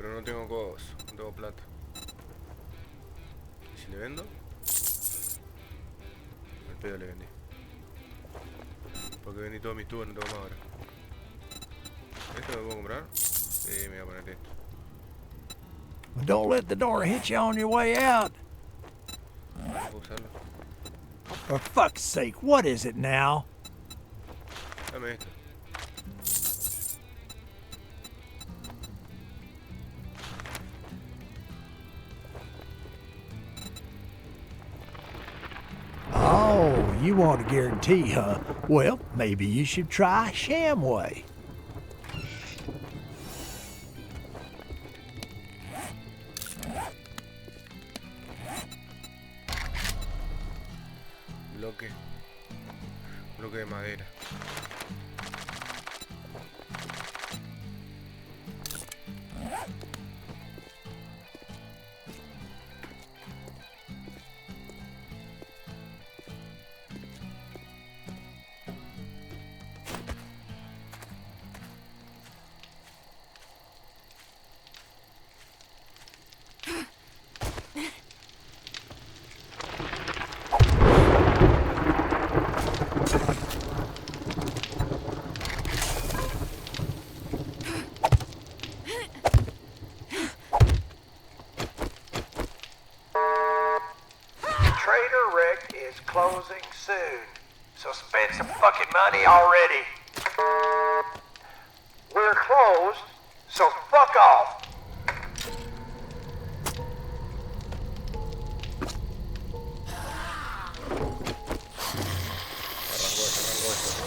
Pero no tengo cosas, no tengo plata. ¿Y si le vendo? El pedo le vendí. Porque vendí todos mis tubos, no tengo más ahora. ¿Esto lo puedo comprar? Sí, me voy a poner esto. Well, don't let the door hit you on your way out. ¿Puedo usarlo? For fuck's sake, what is it now? Dame esto. Oh, you want a guarantee, huh? Well, maybe you should try Shamway. Bloque. Bloque de madera. Trader Rick is closing soon, so spend some fucking money already. We're closed, so fuck off. Arrancó esto.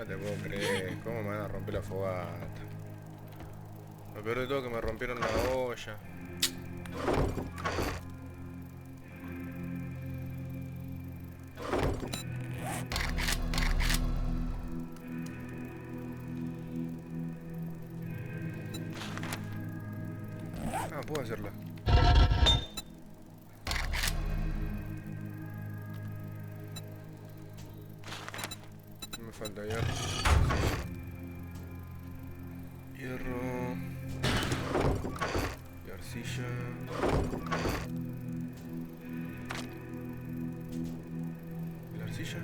No te puedo creer, ¿cómo me van a romper la fogata? Lo peor de todo es que me rompieron la olla. Ah, puedo hacerla. ¿Qué me falta? Hierro. Hierro. Y arcilla. ¿Y la arcilla?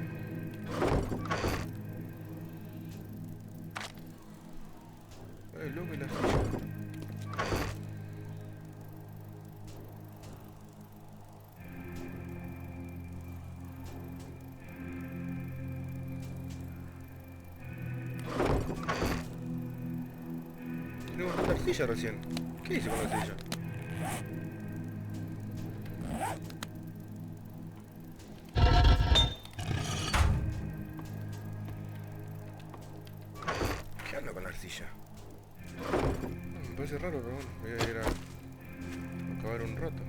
Loco, y la arcilla. Tenemos tanta arcilla recién. ¿Qué hice con la arcilla? ¿Qué ando con la arcilla? Me parece raro, pero bueno, voy a ir a acabar un rato.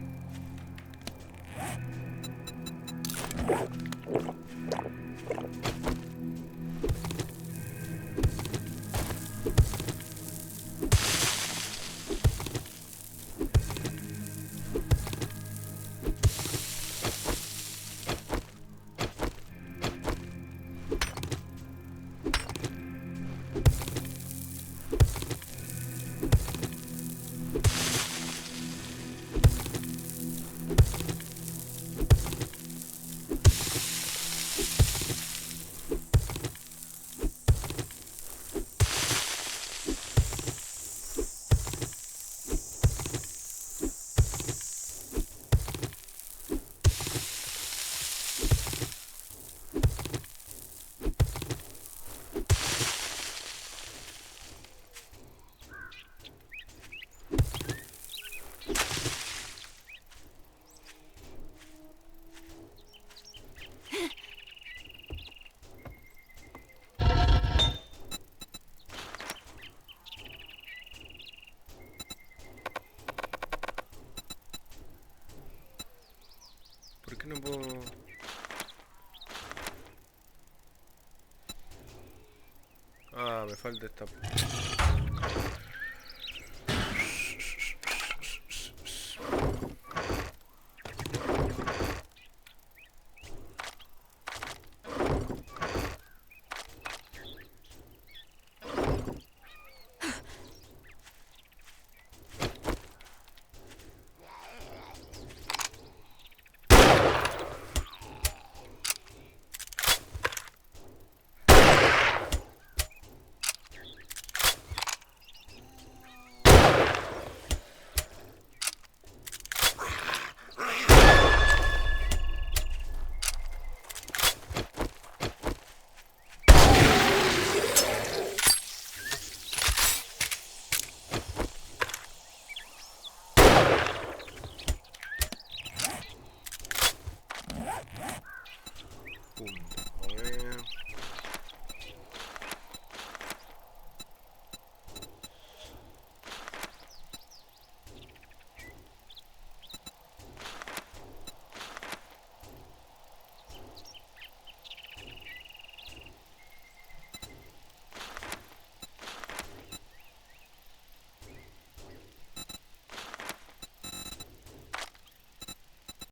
¿Por qué no puedo...? Ah, me falta esta...